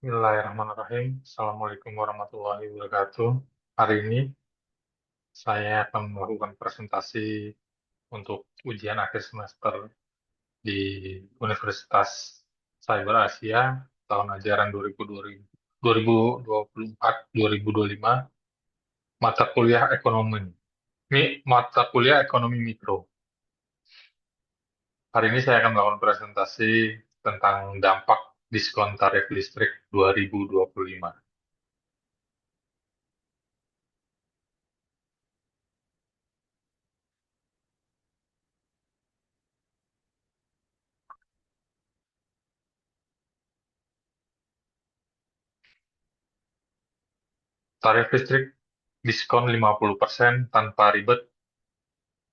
Bismillahirrahmanirrahim. Assalamualaikum warahmatullahi wabarakatuh. Hari ini saya akan melakukan presentasi untuk ujian akhir semester di Universitas Cyber Asia tahun ajaran 2024-2025, mata kuliah ekonomi. Ini mata kuliah ekonomi mikro. Hari ini saya akan melakukan presentasi tentang dampak diskon tarif listrik 2025. Tarif listrik diskon 50% tanpa ribet,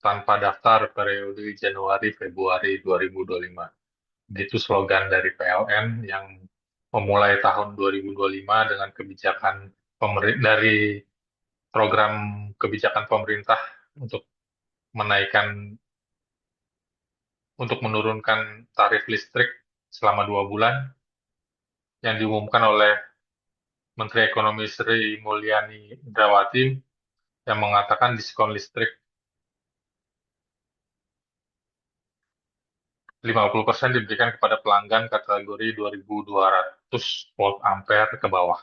tanpa daftar periode Januari-Februari 2025. Itu slogan dari PLN yang memulai tahun 2025 dengan kebijakan dari program kebijakan pemerintah untuk menaikkan, untuk menurunkan tarif listrik selama 2 bulan yang diumumkan oleh Menteri Ekonomi Sri Mulyani Indrawati yang mengatakan diskon listrik 50% diberikan kepada pelanggan kategori 2200 volt ampere ke bawah.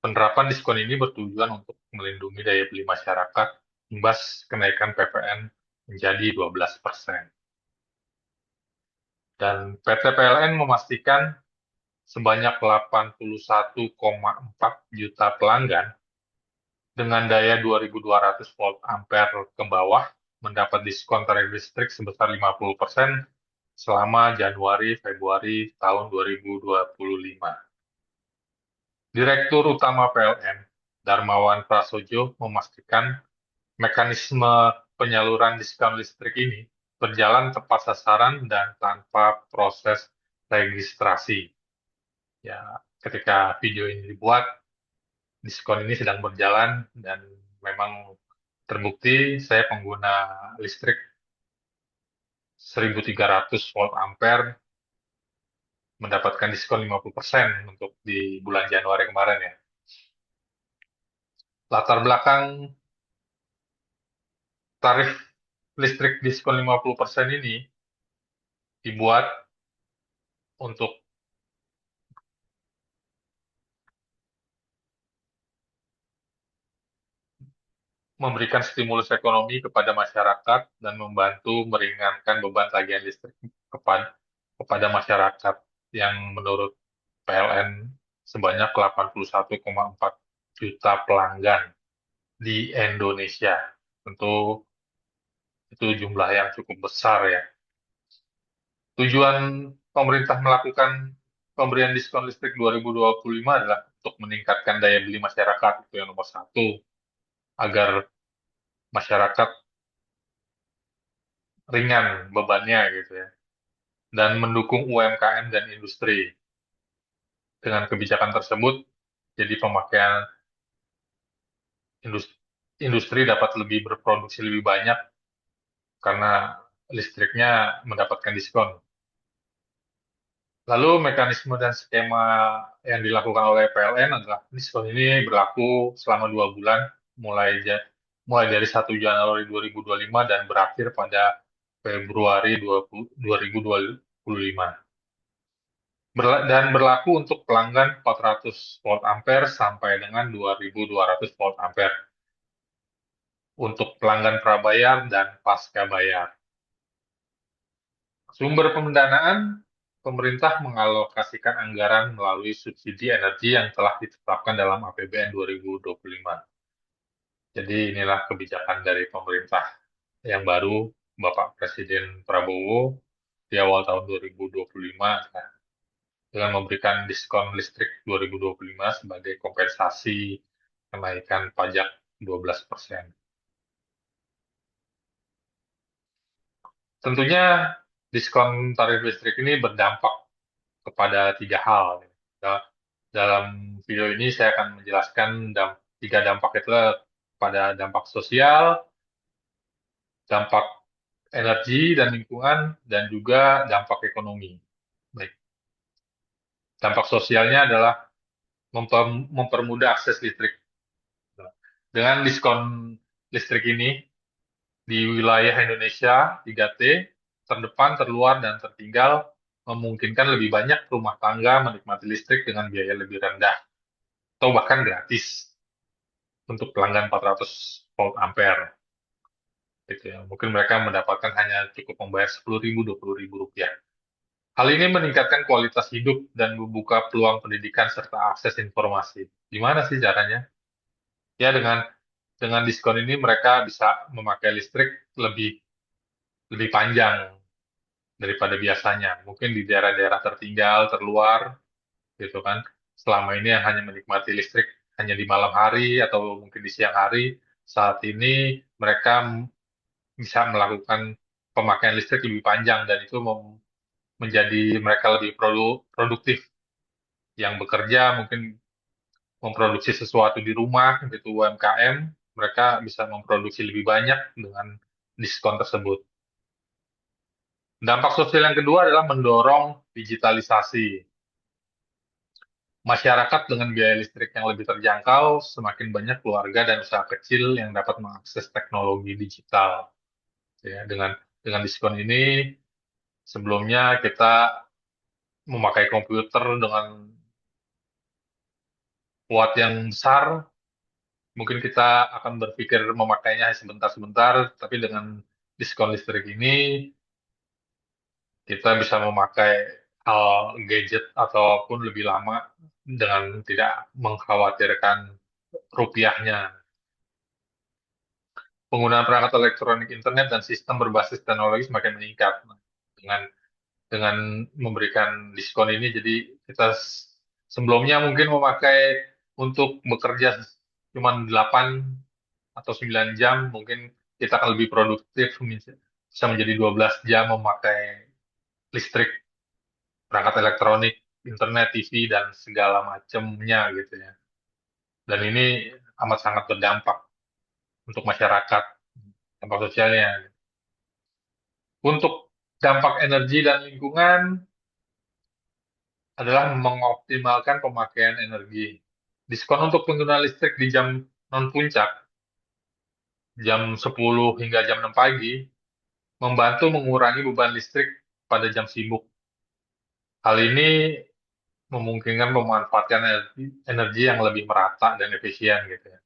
Penerapan diskon ini bertujuan untuk melindungi daya beli masyarakat imbas kenaikan PPN menjadi 12%. Dan PT PLN memastikan sebanyak 81,4 juta pelanggan dengan daya 2200 volt ampere ke bawah mendapat diskon tarif listrik sebesar 50% selama Januari-Februari tahun 2025. Direktur Utama PLN, Darmawan Prasojo, memastikan mekanisme penyaluran diskon listrik ini berjalan tepat sasaran dan tanpa proses registrasi. Ya, ketika video ini dibuat, diskon ini sedang berjalan dan memang terbukti saya pengguna listrik 1300 volt ampere mendapatkan diskon 50% untuk di bulan Januari kemarin ya. Latar belakang tarif listrik diskon 50% ini dibuat untuk memberikan stimulus ekonomi kepada masyarakat dan membantu meringankan beban tagihan listrik kepada masyarakat yang menurut PLN sebanyak 81,4 juta pelanggan di Indonesia. Tentu itu jumlah yang cukup besar ya. Tujuan pemerintah melakukan pemberian diskon listrik 2025 adalah untuk meningkatkan daya beli masyarakat, itu yang nomor satu, agar masyarakat ringan bebannya gitu ya, dan mendukung UMKM dan industri. Dengan kebijakan tersebut, jadi pemakaian industri, industri dapat lebih berproduksi lebih banyak karena listriknya mendapatkan diskon. Lalu mekanisme dan skema yang dilakukan oleh PLN adalah diskon ini berlaku selama 2 bulan, mulai dari 1 Januari 2025 dan berakhir pada Februari 2025. Dan berlaku untuk pelanggan 400 volt ampere sampai dengan 2200 volt ampere untuk pelanggan prabayar dan pasca bayar. Sumber pendanaan, pemerintah mengalokasikan anggaran melalui subsidi energi yang telah ditetapkan dalam APBN 2025. Jadi inilah kebijakan dari pemerintah yang baru, Bapak Presiden Prabowo, di awal tahun 2025, dengan memberikan diskon listrik 2025 sebagai kompensasi kenaikan pajak 12%. Tentunya diskon tarif listrik ini berdampak kepada 3 hal. Dalam video ini saya akan menjelaskan 3 dampak itu pada dampak sosial, dampak energi dan lingkungan, dan juga dampak ekonomi. Baik. Dampak sosialnya adalah mempermudah akses listrik. Dengan diskon listrik ini di wilayah Indonesia 3T, terdepan, terluar, dan tertinggal, memungkinkan lebih banyak rumah tangga menikmati listrik dengan biaya lebih rendah atau bahkan gratis untuk pelanggan 400 volt ampere. Gitu ya. Mungkin mereka mendapatkan hanya cukup membayar 10.000, 20.000 rupiah. Hal ini meningkatkan kualitas hidup dan membuka peluang pendidikan serta akses informasi. Gimana sih caranya? Ya dengan diskon ini mereka bisa memakai listrik lebih lebih panjang daripada biasanya. Mungkin di daerah-daerah tertinggal, terluar, gitu kan. Selama ini yang hanya menikmati listrik hanya di malam hari atau mungkin di siang hari, saat ini mereka bisa melakukan pemakaian listrik lebih panjang dan itu menjadi mereka lebih produktif yang bekerja mungkin memproduksi sesuatu di rumah gitu UMKM mereka bisa memproduksi lebih banyak dengan diskon tersebut. Dampak sosial yang kedua adalah mendorong digitalisasi. Masyarakat dengan biaya listrik yang lebih terjangkau, semakin banyak keluarga dan usaha kecil yang dapat mengakses teknologi digital. Ya, dengan diskon ini, sebelumnya kita memakai komputer dengan watt yang besar, mungkin kita akan berpikir memakainya sebentar-sebentar, tapi dengan diskon listrik ini, kita bisa memakai hal gadget ataupun lebih lama dengan tidak mengkhawatirkan rupiahnya. Penggunaan perangkat elektronik internet dan sistem berbasis teknologi semakin meningkat. Dengan dengan memberikan diskon ini, jadi kita sebelumnya mungkin memakai untuk bekerja cuma 8 atau 9 jam, mungkin kita akan lebih produktif, bisa menjadi 12 jam memakai listrik, perangkat elektronik, internet, TV, dan segala macamnya gitu ya. Dan ini amat sangat berdampak untuk masyarakat, dampak sosialnya. Untuk dampak energi dan lingkungan adalah mengoptimalkan pemakaian energi. Diskon untuk pengguna listrik di jam non-puncak, jam 10 hingga jam 6 pagi, membantu mengurangi beban listrik pada jam sibuk. Hal ini memungkinkan pemanfaatan energi yang lebih merata dan efisien gitu ya.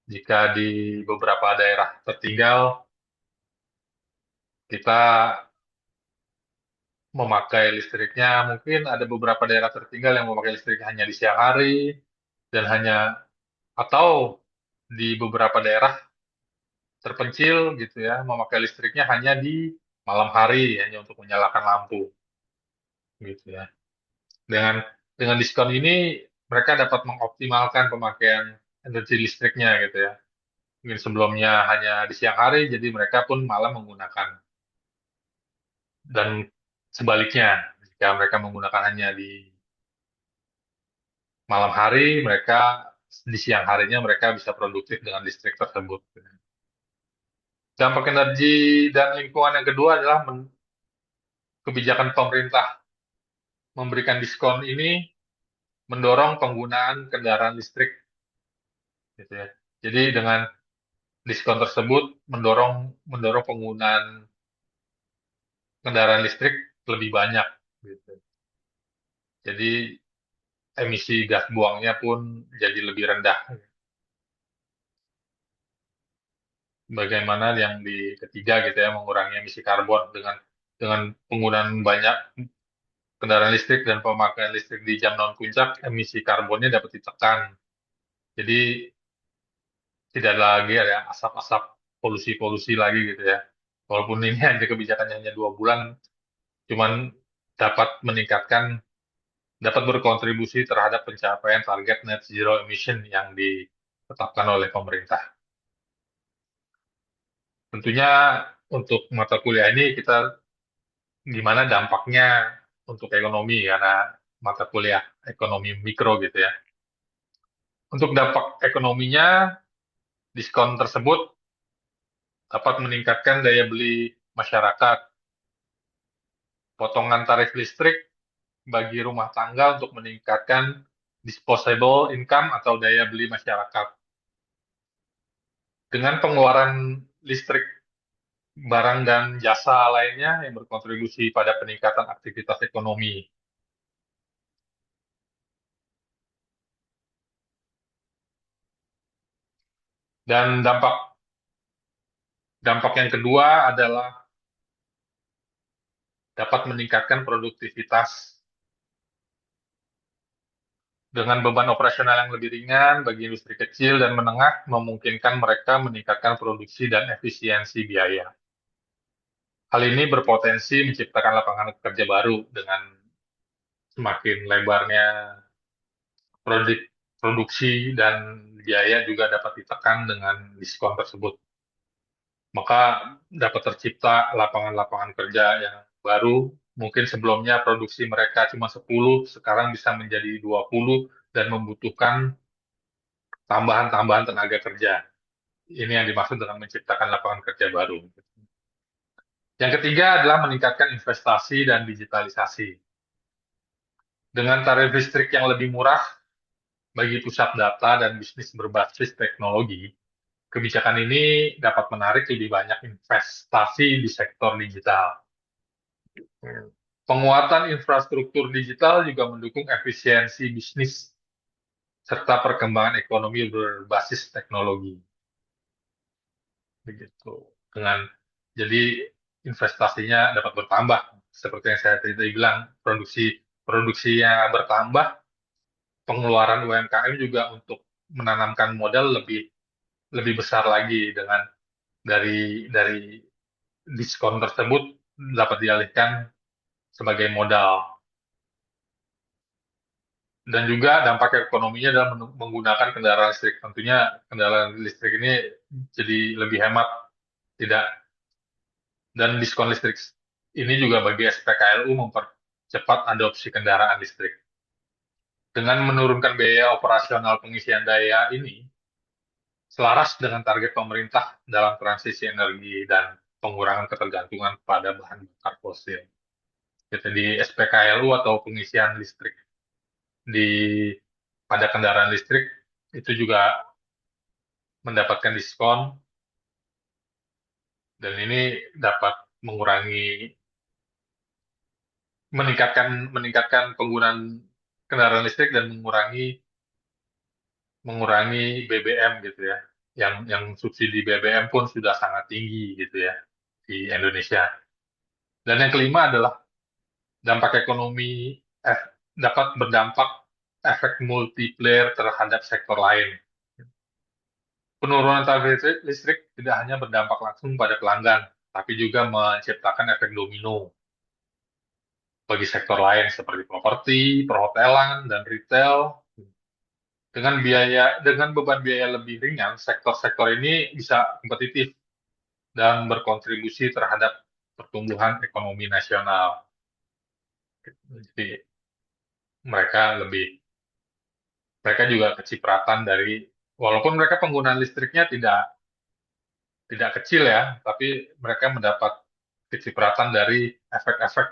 Jika di beberapa daerah tertinggal, kita memakai listriknya, mungkin ada beberapa daerah tertinggal yang memakai listrik hanya di siang hari, dan hanya atau di beberapa daerah terpencil gitu ya, memakai listriknya hanya di malam hari, hanya untuk menyalakan lampu gitu ya. Dengan dengan diskon ini mereka dapat mengoptimalkan pemakaian energi listriknya gitu ya. Mungkin sebelumnya hanya di siang hari, jadi mereka pun malam menggunakan. Dan sebaliknya, jika mereka menggunakan hanya di malam hari, mereka di siang harinya mereka bisa produktif dengan listrik tersebut. Dampak energi dan lingkungan yang kedua adalah kebijakan pemerintah memberikan diskon ini mendorong penggunaan kendaraan listrik, gitu ya. Jadi dengan diskon tersebut mendorong mendorong penggunaan kendaraan listrik lebih banyak, gitu. Jadi emisi gas buangnya pun jadi lebih rendah. Bagaimana yang di ketiga gitu ya, mengurangi emisi karbon dengan penggunaan banyak kendaraan listrik dan pemakaian listrik di jam non puncak, emisi karbonnya dapat ditekan. Jadi tidak lagi ada asap-asap polusi-polusi lagi gitu ya. Walaupun ini hanya kebijakannya hanya 2 bulan, cuman dapat meningkatkan, dapat berkontribusi terhadap pencapaian target net zero emission yang ditetapkan oleh pemerintah. Tentunya untuk mata kuliah ini kita gimana dampaknya untuk ekonomi karena mata kuliah ekonomi mikro gitu ya. Untuk dampak ekonominya, diskon tersebut dapat meningkatkan daya beli masyarakat. Potongan tarif listrik bagi rumah tangga untuk meningkatkan disposable income atau daya beli masyarakat. Dengan pengeluaran listrik barang dan jasa lainnya yang berkontribusi pada peningkatan aktivitas ekonomi. Dan dampak dampak yang kedua adalah dapat meningkatkan produktivitas. Dengan beban operasional yang lebih ringan bagi industri kecil dan menengah, memungkinkan mereka meningkatkan produksi dan efisiensi biaya. Hal ini berpotensi menciptakan lapangan kerja baru dengan semakin lebarnya produksi dan biaya juga dapat ditekan dengan diskon tersebut. Maka dapat tercipta lapangan-lapangan kerja yang baru. Mungkin sebelumnya produksi mereka cuma 10, sekarang bisa menjadi 20 dan membutuhkan tambahan-tambahan tenaga kerja. Ini yang dimaksud dengan menciptakan lapangan kerja baru. Yang ketiga adalah meningkatkan investasi dan digitalisasi. Dengan tarif listrik yang lebih murah bagi pusat data dan bisnis berbasis teknologi, kebijakan ini dapat menarik lebih banyak investasi di sektor digital. Penguatan infrastruktur digital juga mendukung efisiensi bisnis serta perkembangan ekonomi berbasis teknologi. Begitu. Dengan jadi investasinya dapat bertambah. Seperti yang saya tadi bilang, produksinya bertambah, pengeluaran UMKM juga untuk menanamkan modal lebih lebih besar lagi dengan dari diskon tersebut dapat dialihkan sebagai modal. Dan juga dampak ekonominya dalam menggunakan kendaraan listrik. Tentunya kendaraan listrik ini jadi lebih hemat, tidak dan diskon listrik ini juga bagi SPKLU mempercepat adopsi kendaraan listrik. Dengan menurunkan biaya operasional pengisian daya ini, selaras dengan target pemerintah dalam transisi energi dan pengurangan ketergantungan pada bahan bakar fosil. Jadi SPKLU atau pengisian listrik di pada kendaraan listrik itu juga mendapatkan diskon dan ini dapat meningkatkan penggunaan kendaraan listrik dan mengurangi mengurangi BBM gitu ya. Yang subsidi BBM pun sudah sangat tinggi gitu ya di Indonesia. Dan yang kelima adalah dampak ekonomi eh, dapat berdampak efek multiplier terhadap sektor lain. Penurunan tarif listrik tidak hanya berdampak langsung pada pelanggan, tapi juga menciptakan efek domino bagi sektor lain seperti properti, perhotelan, dan retail. Dengan beban biaya lebih ringan, sektor-sektor ini bisa kompetitif dan berkontribusi terhadap pertumbuhan ekonomi nasional. Jadi mereka lebih mereka juga kecipratan dari walaupun mereka penggunaan listriknya tidak tidak kecil ya, tapi mereka mendapat kecipratan dari efek-efek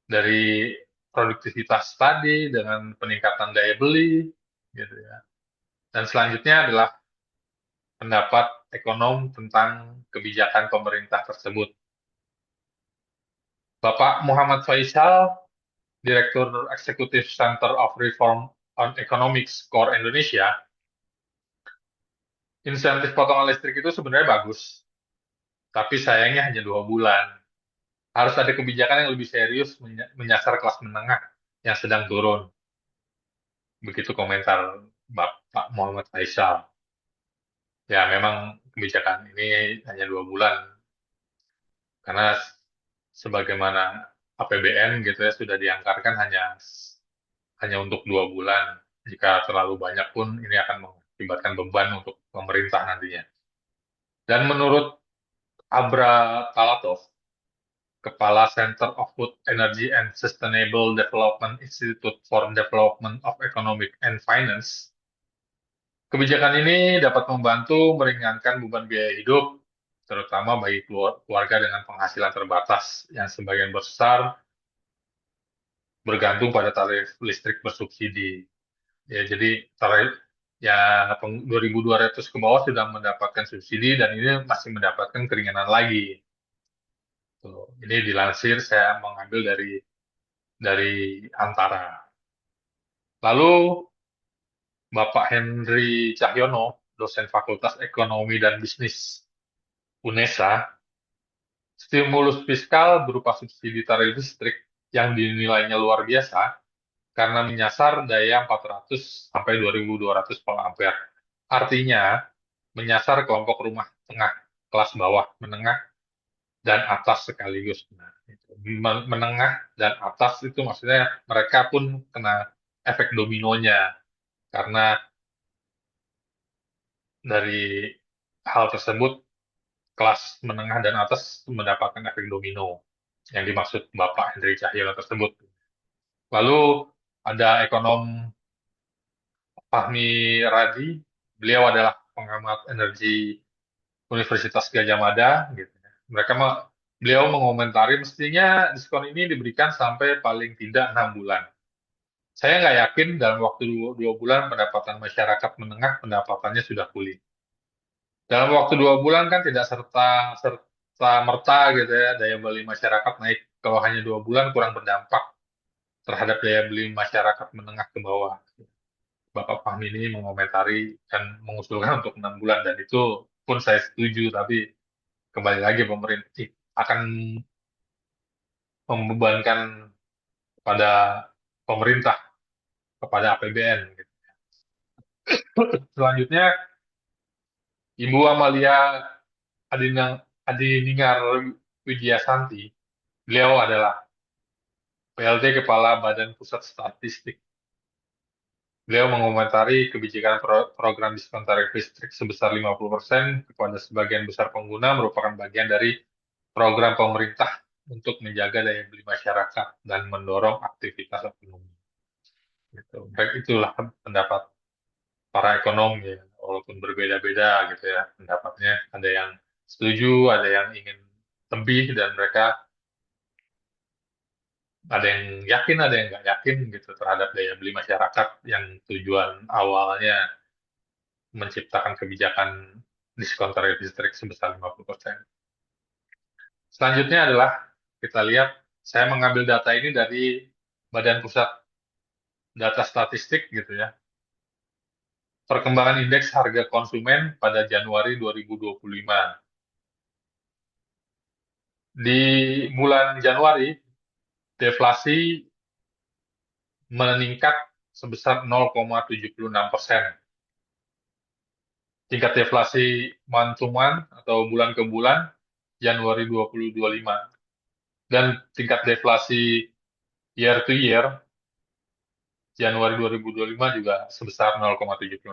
dari produktivitas tadi dengan peningkatan daya beli gitu ya. Dan selanjutnya adalah pendapat ekonom tentang kebijakan pemerintah tersebut. Bapak Muhammad Faisal, Direktur Eksekutif Center of Reform on Economics Core Indonesia, insentif potongan listrik itu sebenarnya bagus, tapi sayangnya hanya 2 bulan. Harus ada kebijakan yang lebih serius menyasar kelas menengah yang sedang turun. Begitu komentar Bapak Muhammad Faisal. Ya, memang kebijakan ini hanya 2 bulan, karena sebagaimana APBN gitu ya sudah dianggarkan hanya hanya untuk 2 bulan. Jika terlalu banyak pun ini akan mengakibatkan beban untuk pemerintah nantinya. Dan menurut Abra Talatov, Kepala Center of Food Energy and Sustainable Development Institute for Development of Economic and Finance, kebijakan ini dapat membantu meringankan beban biaya hidup, terutama bagi keluarga dengan penghasilan terbatas yang sebagian besar bergantung pada tarif listrik bersubsidi. Ya, jadi tarif ya 2.200 ke bawah sudah mendapatkan subsidi dan ini masih mendapatkan keringanan lagi. Tuh. Ini dilansir saya mengambil dari Antara. Lalu Bapak Henry Cahyono, dosen Fakultas Ekonomi dan Bisnis UNESA, stimulus fiskal berupa subsidi tarif listrik yang dinilainya luar biasa karena menyasar daya 400 sampai 2.200 volt ampere. Artinya, menyasar kelompok rumah tengah, kelas bawah, menengah, dan atas sekaligus. Nah, itu. Menengah dan atas itu maksudnya mereka pun kena efek dominonya karena dari hal tersebut kelas menengah dan atas mendapatkan efek domino yang dimaksud Bapak Henry Cahyono tersebut. Lalu ada ekonom Fahmi Radi, beliau adalah pengamat energi Universitas Gadjah Mada, gitu. Mereka beliau mengomentari mestinya diskon ini diberikan sampai paling tidak 6 bulan. Saya nggak yakin dalam waktu 2 bulan pendapatan masyarakat menengah pendapatannya sudah pulih. Dalam waktu 2 bulan kan tidak serta merta gitu ya daya beli masyarakat naik. Kalau hanya 2 bulan kurang berdampak terhadap daya beli masyarakat menengah ke bawah. Bapak Fahmi ini mengomentari dan mengusulkan untuk 6 bulan dan itu pun saya setuju. Tapi kembali lagi pemerintah akan membebankan kepada pemerintah kepada APBN. Gitu. Selanjutnya Ibu Amalia Adiningar Widiasanti, beliau adalah PLT Kepala Badan Pusat Statistik. Beliau mengomentari kebijakan program diskon tarif listrik sebesar 50% kepada sebagian besar pengguna merupakan bagian dari program pemerintah untuk menjaga daya beli masyarakat dan mendorong aktivitas ekonomi. Gitu. Baik, itulah pendapat para ekonom ya, walaupun berbeda-beda gitu ya pendapatnya. Ada yang setuju, ada yang ingin lebih, dan mereka ada yang yakin, ada yang nggak yakin gitu terhadap daya beli masyarakat yang tujuan awalnya menciptakan kebijakan diskon tarif listrik sebesar 50%. Selanjutnya adalah kita lihat, saya mengambil data ini dari Badan Pusat Data Statistik gitu ya. Perkembangan indeks harga konsumen pada Januari 2025. Di bulan Januari, deflasi meningkat sebesar 0,76%. Tingkat deflasi month to month atau bulan ke bulan Januari 2025 dan tingkat deflasi year to year Januari 2025 juga sebesar 0,76%.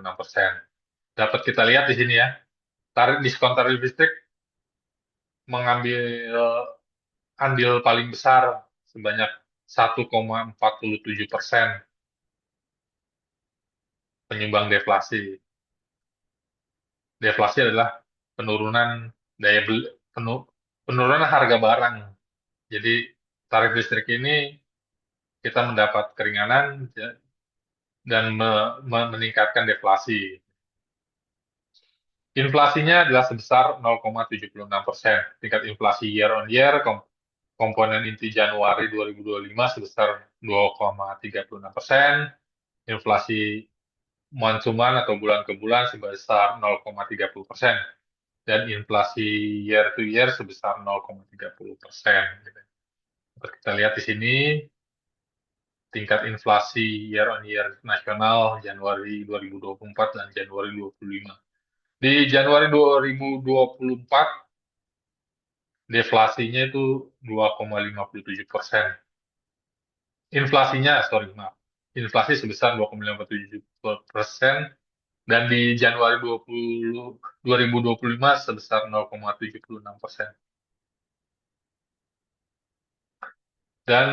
Dapat kita lihat di sini ya, diskon tarif listrik mengambil andil paling besar sebanyak 1,47% penyumbang deflasi. Deflasi adalah penurunan daya beli, penurunan harga barang. Jadi tarif listrik ini kita mendapat keringanan ya, dan meningkatkan deflasi. Inflasinya adalah sebesar 0,76%. Tingkat inflasi year on year komponen inti Januari 2025 sebesar 2,36%. Inflasi month to month atau bulan ke bulan sebesar 0,30%. Dan inflasi year to year sebesar 0,30%. Kita lihat di sini tingkat inflasi year on year nasional Januari 2024 dan Januari 2025. Di Januari 2024, deflasinya itu 2,57%. Inflasinya, sorry, maaf. Inflasi sebesar 2,57%, dan di Januari 2025 sebesar 0,76%. Dan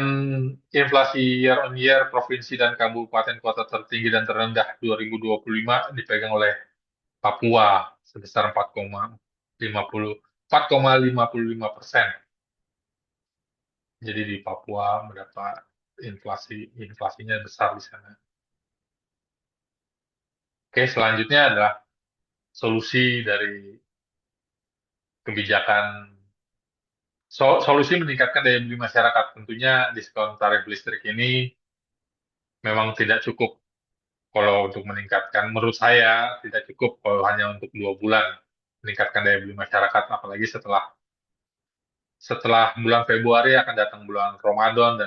inflasi year on year provinsi dan kabupaten kota tertinggi dan terendah 2025 dipegang oleh Papua sebesar 4,55%. Jadi di Papua mendapat inflasinya besar di sana. Oke, selanjutnya adalah solusi dari kebijakan solusi meningkatkan daya beli masyarakat. Tentunya diskon tarif listrik ini memang tidak cukup kalau untuk meningkatkan. Menurut saya tidak cukup kalau hanya untuk 2 bulan meningkatkan daya beli masyarakat, apalagi setelah setelah bulan Februari akan datang bulan Ramadan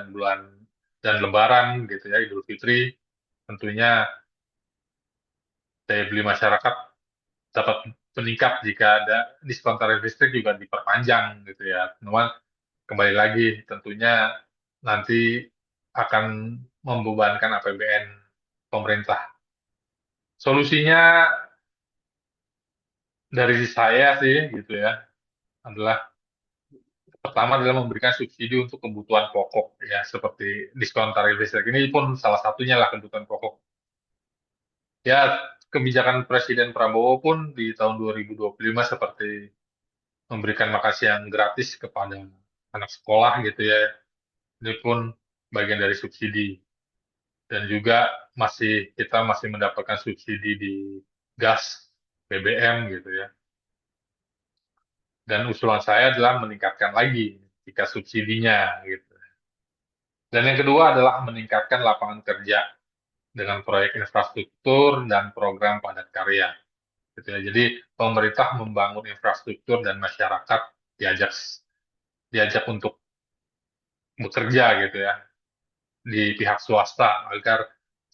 dan Lebaran gitu ya, Idul Fitri. Tentunya daya beli masyarakat dapat meningkat jika ada diskon tarif listrik juga diperpanjang gitu ya. Cuman kembali lagi tentunya nanti akan membebankan APBN pemerintah. Solusinya dari saya sih gitu ya adalah pertama adalah memberikan subsidi untuk kebutuhan pokok ya seperti diskon tarif listrik ini pun salah satunya lah kebutuhan pokok. Ya kebijakan Presiden Prabowo pun di tahun 2025 seperti memberikan makan siang gratis kepada anak sekolah gitu ya. Ini pun bagian dari subsidi dan juga kita masih mendapatkan subsidi di gas, BBM gitu ya. Dan usulan saya adalah meningkatkan lagi jika subsidinya gitu. Dan yang kedua adalah meningkatkan lapangan kerja dengan proyek infrastruktur dan program padat karya. Gitu ya. Jadi pemerintah membangun infrastruktur dan masyarakat diajak diajak untuk bekerja gitu ya di pihak swasta agar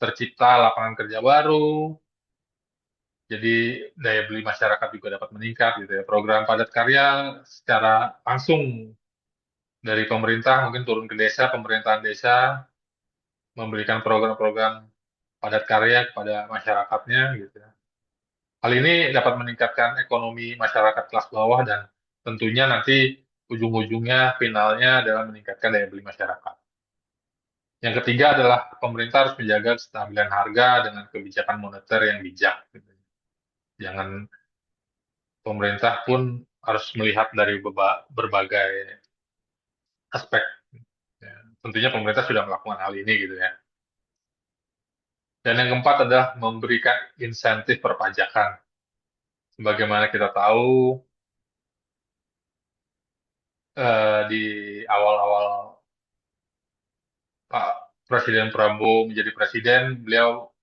tercipta lapangan kerja baru, jadi daya beli masyarakat juga dapat meningkat gitu ya. Program padat karya secara langsung dari pemerintah mungkin turun ke desa, pemerintahan desa memberikan program-program padat karya kepada masyarakatnya gitu ya. Hal ini dapat meningkatkan ekonomi masyarakat kelas bawah dan tentunya nanti ujung-ujungnya finalnya adalah meningkatkan daya beli masyarakat. Yang ketiga adalah pemerintah harus menjaga kestabilan harga dengan kebijakan moneter yang bijak. Gitu. Jangan pemerintah pun harus melihat dari berbagai aspek. Ya. Tentunya pemerintah sudah melakukan hal ini gitu ya. Dan yang keempat adalah memberikan insentif perpajakan. Sebagaimana kita tahu di awal-awal Pak Presiden Prabowo menjadi presiden, beliau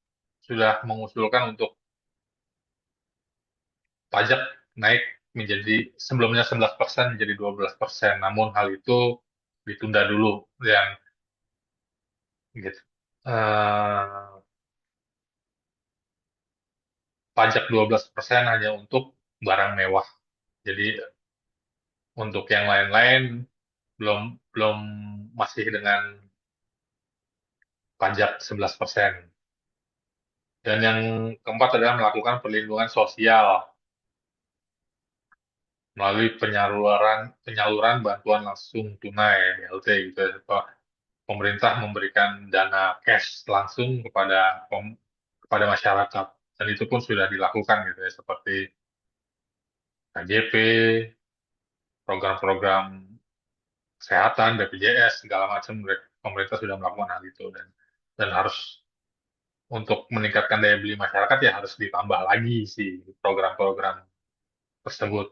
sudah mengusulkan untuk pajak naik menjadi sebelumnya 11% menjadi 12%. Namun hal itu ditunda dulu dan gitu. Eh, Pajak 12% hanya untuk barang mewah. Jadi untuk yang lain-lain belum belum masih dengan pajak 11%. Dan yang keempat adalah melakukan perlindungan sosial melalui penyaluran penyaluran bantuan langsung tunai BLT gitu ya. Pemerintah memberikan dana cash langsung kepada masyarakat dan itu pun sudah dilakukan gitu ya seperti KJP, program-program kesehatan, BPJS segala macam pemerintah sudah melakukan hal itu dan harus untuk meningkatkan daya beli masyarakat ya harus ditambah lagi sih program-program tersebut.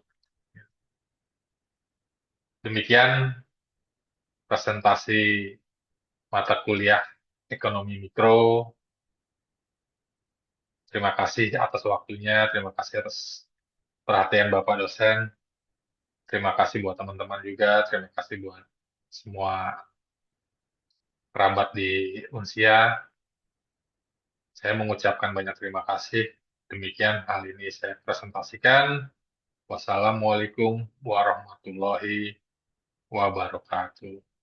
Demikian presentasi mata kuliah ekonomi mikro. Terima kasih atas waktunya, terima kasih atas perhatian Bapak dosen, terima kasih buat teman-teman juga, terima kasih buat semua kerabat di Unsia. Saya mengucapkan banyak terima kasih. Demikian hal ini saya presentasikan. Wassalamualaikum warahmatullahi wabarakatuh.